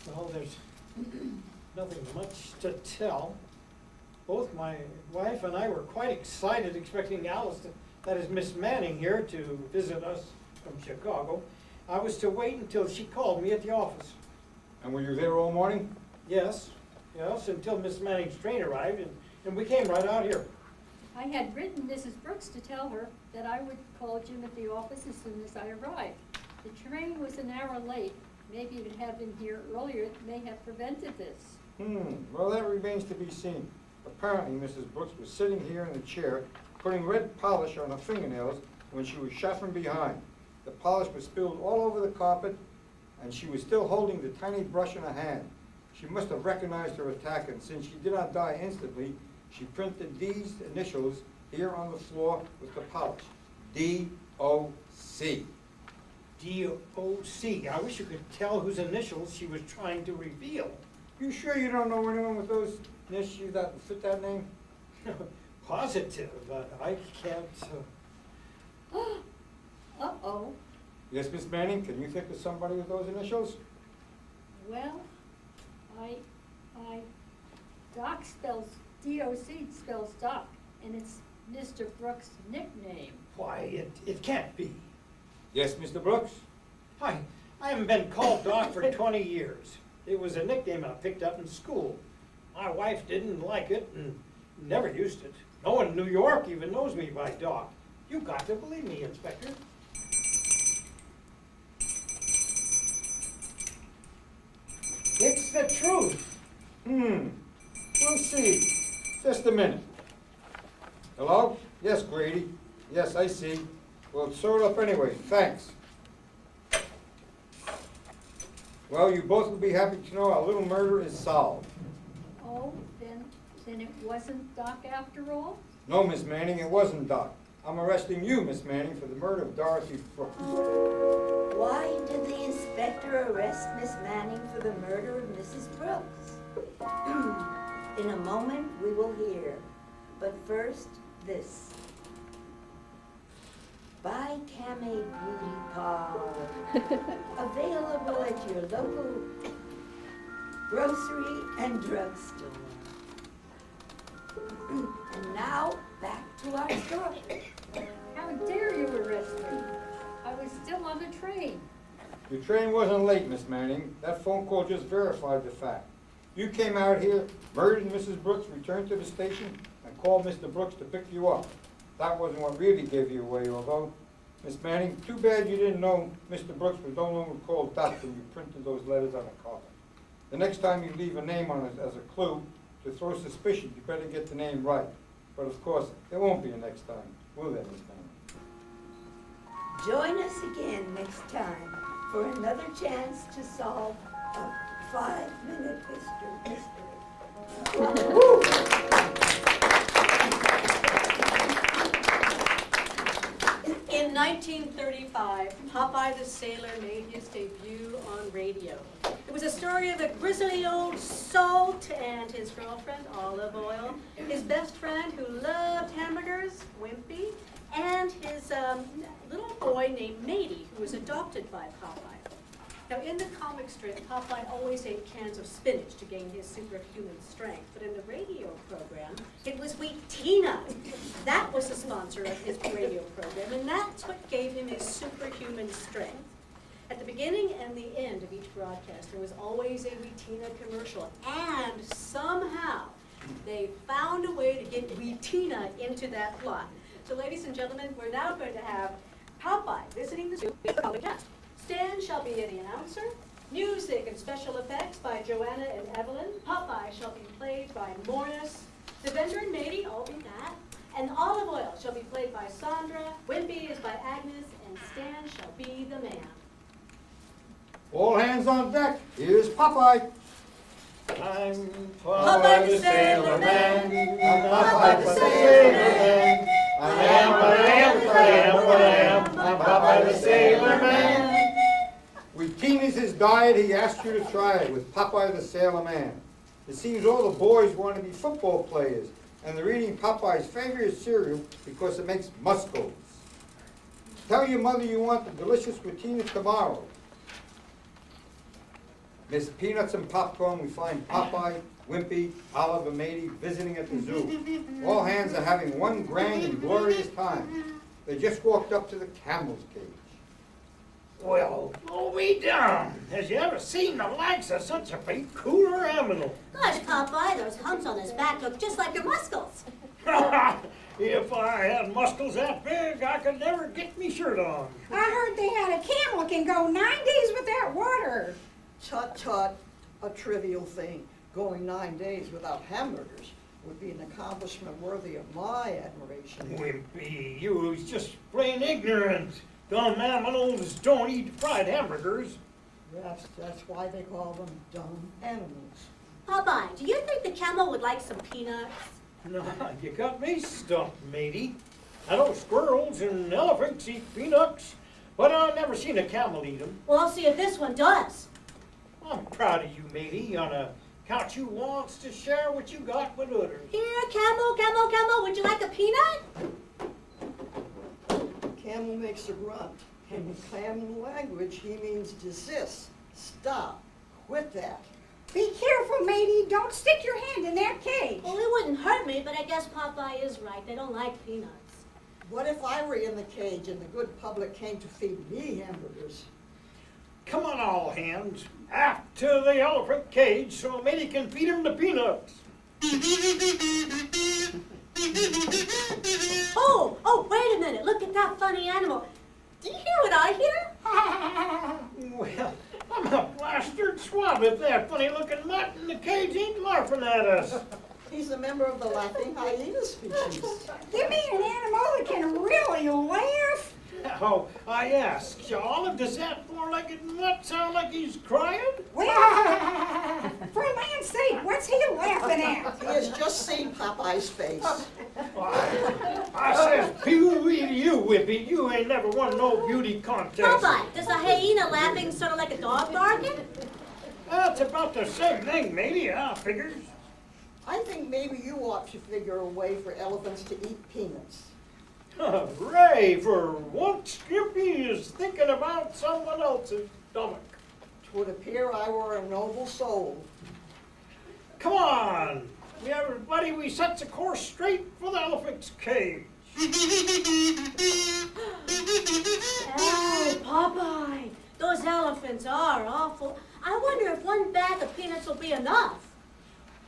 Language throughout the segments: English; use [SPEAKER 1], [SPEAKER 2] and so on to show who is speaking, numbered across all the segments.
[SPEAKER 1] Well, there's nothing much to tell. Both my wife and I were quite excited expecting Alice, that is Miss Manning here, to visit us from Chicago. I was to wait until she called me at the office.
[SPEAKER 2] And were you there all morning?
[SPEAKER 1] Yes, until Miss Manning's train arrived, and we came right out here.
[SPEAKER 3] I had written Mrs. Brooks to tell her that I would call Jim at the office as soon as I arrived. The train was an hour late. Maybe if it had been here earlier, it may have prevented this.
[SPEAKER 2] Well, that remains to be seen. Apparently, Mrs. Brooks was sitting here in the chair, putting red polish on her fingernails when she was shot from behind. The polish was spilled all over the carpet, and she was still holding the tiny brush in her hand. She must have recognized her attacker, and since she did not die instantly, she printed these initials here on the floor with the polish. D-O-C.
[SPEAKER 1] D-O-C. I wish you could tell whose initials she was trying to reveal.
[SPEAKER 2] You sure you don't know anyone with those initials that fit that name?
[SPEAKER 1] Positive, but I can't.
[SPEAKER 3] Uh-oh.
[SPEAKER 2] Yes, Miss Manning, can you think of somebody with those initials?
[SPEAKER 3] Well, Doc spells, D-O-C spells Doc, and it's Mr. Brooks' nickname.
[SPEAKER 1] Why, it can't be.
[SPEAKER 2] Yes, Mr. Brooks?
[SPEAKER 1] I haven't been called Doc for 20 years. It was a nickname I picked up in school. My wife didn't like it and never used it. No one in New York even knows me by Doc. You got to believe me, Inspector. It's the truth.
[SPEAKER 2] We'll see. Just a minute. Hello? Yes, Grady. Yes, I see. Well, sort up anyway. Thanks. Well, you both will be happy to know our little murder is solved.
[SPEAKER 3] Oh, then it wasn't Doc after all?
[SPEAKER 2] No, Miss Manning, it wasn't Doc. I'm arresting you, Miss Manning, for the murder of Dorothy Brooks.
[SPEAKER 4] Why did the inspector arrest Miss Manning for the murder of Mrs. Brooks? In a moment, we will hear. But first, this. Buy Camé Beauty Parlor. Available at your local grocery and drugstore. And now, back to our story.
[SPEAKER 3] How dare you arrest me? I was still on the train.
[SPEAKER 2] Your train wasn't late, Miss Manning. That phone call just verified the fact. You came out here, murdered Mrs. Brooks, returned to the station, and called Mr. Brooks to pick you up. That wasn't what really gave you away, although, Miss Manning, too bad you didn't know Mr. Brooks was no longer called Doc when you printed those letters on a carpet. The next time you leave a name on it as a clue to throw suspicion, you better get the name right. But of course, there won't be a next time, will there, Miss Manning?
[SPEAKER 4] Join us again next time for another chance to solve a 5-minute mystery.
[SPEAKER 5] In 1935, Popeye the Sailor made his debut on radio. It was a story of a grizzly old salt and his girlfriend, Olive Oil, his best friend who loved hamburgers, Wimpy, and his little boy named Matey, who was adopted by Popeye. Now, in the comic strip, Popeye always ate cans of spinach to gain his superhuman strength, but in the radio program, it was Wheatina. That was the sponsor of his radio program, and that's what gave him his superhuman strength. At the beginning and the end of each broadcast, there was always a Wheatina commercial, and somehow they found a way to get Wheatina into that plot. So, ladies and gentlemen, we're now going to have Popeye visiting the studio with the public cast. Stan shall be the announcer. Music and special effects by Joanna and Evelyn. Popeye shall be played by Morris. The vendor and Matey all be that. And Olive Oil shall be played by Sandra. Wimpy is by Agnes. And Stan shall be the man.
[SPEAKER 2] All hands on deck. Here's Popeye.
[SPEAKER 1] I'm
[SPEAKER 5] Popeye the Sailor Man.
[SPEAKER 1] I'm Popeye the Sailor Man. I am. I'm Popeye the Sailor Man.
[SPEAKER 2] Wheatina's his diet, he asked you to try it with Popeye the Sailor Man. It seems all the boys want to be football players, and they're eating Popeye's favorite cereal because it makes muscles. Tell your mother you want the delicious Wheatina tomorrow. Miss Peanuts and Popcorn, we find Popeye, Wimpy, Olive, and Matey visiting at the zoo. All hands are having one grand and glorious time. They just walked up to the camel's cage.
[SPEAKER 1] Well, blow me down. Has you ever seen the likes of such a big cooler animal?
[SPEAKER 5] Gosh, Popeye, those humps on his back look just like your muscles.
[SPEAKER 1] If I had muscles that big, I could never get me shirt on.
[SPEAKER 6] I heard they had a camel can go 9 days without water.
[SPEAKER 7] Tut tut, a trivial thing. Going 9 days without hamburgers would be an accomplishment worthy of my admiration.
[SPEAKER 1] Wimpy, you was just plain ignorant. Dumb animals don't eat fried hamburgers.
[SPEAKER 7] That's why they call them dumb animals.
[SPEAKER 5] Popeye, do you think the camel would like some peanuts?
[SPEAKER 1] No, you got me stumped, matey. I know squirrels and elephants eat peanuts, but I've never seen a camel eat them.
[SPEAKER 5] Well, I'll see if this one does.
[SPEAKER 1] I'm proud of you, matey, on account you wants to share what you got with others.
[SPEAKER 5] Here, camel, would you like a peanut?
[SPEAKER 7] Camel makes a grunt. In camel language, he means desist, stop, quit that.
[SPEAKER 6] Be careful, matey. Don't stick your hand in that cage.
[SPEAKER 5] Well, it wouldn't hurt me, but I guess Popeye is right. They don't like peanuts.
[SPEAKER 7] What if I were in the cage and the good public came to feed me hamburgers?
[SPEAKER 1] Come on, all hands. Aft to the elephant cage so matey can feed him the peanuts.
[SPEAKER 5] Oh, wait a minute. Look at that funny animal. Do you hear what I hear?
[SPEAKER 1] Well, I'm a plastered swab if that funny-looking mutt in the cage ain't laughing at us.
[SPEAKER 7] He's a member of the laughing hyena species.
[SPEAKER 6] You mean an animal that can really laugh?
[SPEAKER 1] Oh, I ask, Olive, does that four-legged mutt sound like he's crying?
[SPEAKER 6] Well, for land's sake, what's he laughing at?
[SPEAKER 7] He has just seen Popeye's face.
[SPEAKER 1] I says, pew-wee to you, Whippy. You ain't never won no beauty contest.
[SPEAKER 5] Popeye, does a hyena laughing sort of like a dog barking?
[SPEAKER 1] That's about the same thing, maybe, I figures.
[SPEAKER 7] I think maybe you ought to figure a way for elephants to eat peanuts.
[SPEAKER 1] Hooray, for once Skippy is thinking about someone else's stomach.
[SPEAKER 7] 'Twould appear I were a noble soul.
[SPEAKER 1] Come on, everybody, we set the course straight for the elephant's cage.
[SPEAKER 5] Oh, Popeye, those elephants are awful. I wonder if one bag of peanuts will be enough.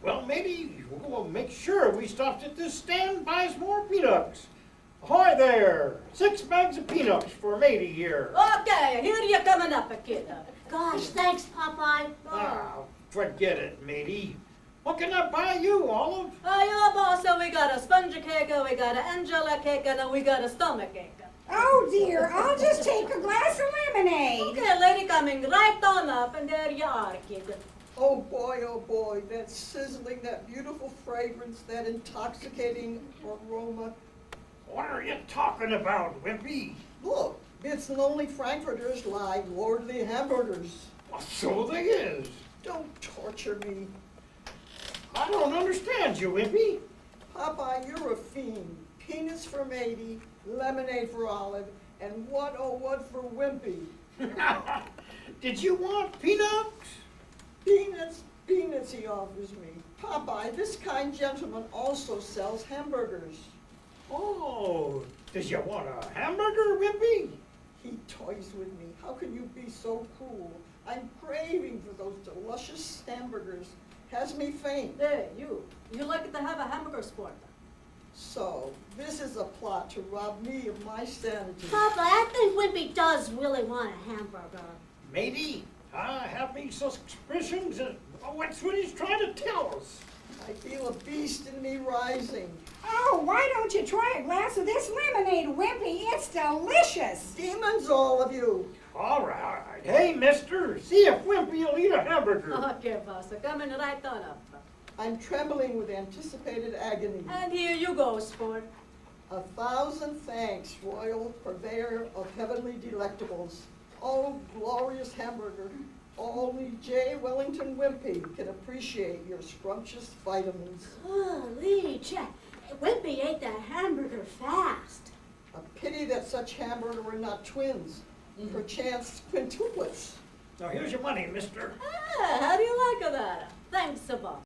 [SPEAKER 1] Well, maybe we'll make sure we stopped at this stand, buys more peanuts. Ahoy there! 6 bags of peanuts for matey here.
[SPEAKER 5] Okay, here you're coming up, kid. Gosh, thanks, Popeye.
[SPEAKER 1] Oh, forget it, matey. What can I buy you, Olive?
[SPEAKER 5] Yeah, boss, so we got a sponge cake, we got an Angela cake, and we got a stomach cake.
[SPEAKER 6] Oh dear, I'll just take a glass of lemonade.
[SPEAKER 5] Okay, lady, coming right on up, and there you are, kid.
[SPEAKER 7] Oh boy, that sizzling, that beautiful fragrance, that intoxicating aroma.
[SPEAKER 1] What are you talking about, Wimpy?
[SPEAKER 7] Look, it's lonely Frankfurters like lordly hamburgers.
[SPEAKER 1] Well, so they is.
[SPEAKER 7] Don't torture me.
[SPEAKER 1] I don't understand you, Wimpy.
[SPEAKER 7] Popeye, you're a fiend. Peanuts for matey, lemonade for Olive, and what oh what for Wimpy.
[SPEAKER 1] Did you want peanuts?
[SPEAKER 7] Peanuts he offers me. Popeye, this kind gentleman also sells hamburgers.
[SPEAKER 1] Oh, does you want a hamburger, Wimpy?
[SPEAKER 7] He toys with me. How can you be so cruel? I'm craving for those delicious hamburgers. Has me faint.
[SPEAKER 5] There, you like to have a hamburger sport.
[SPEAKER 7] So, this is a plot to rob me of my sanity.
[SPEAKER 5] Papa, I think Wimpy does really want a hamburger.
[SPEAKER 1] Maybe. I have me suspicions that what's what he's trying to tell us.
[SPEAKER 7] I feel a beast in me rising.
[SPEAKER 6] Oh, why don't you try a glass of this lemonade, Wimpy? It's delicious.
[SPEAKER 7] Demons, all of you.
[SPEAKER 1] All right. Hey, mister, see if Wimpy will eat a hamburger.
[SPEAKER 5] Okay, boss, coming right on up.
[SPEAKER 7] I'm trembling with anticipated agony.
[SPEAKER 5] And here you go, sport.
[SPEAKER 7] 1,000 thanks, royal purveyor of heavenly delectables. Oh, glorious hamburger. Only J. Wellington Wimpy can appreciate your scrumptious vitamins.
[SPEAKER 5] Holy check. Wimpy ate that hamburger fast.
[SPEAKER 7] A pity that such hamburger were not twins, perchance quintuplets.
[SPEAKER 1] Now here's your money, mister.
[SPEAKER 5] Ah, how do you like that? Thanks a bunch.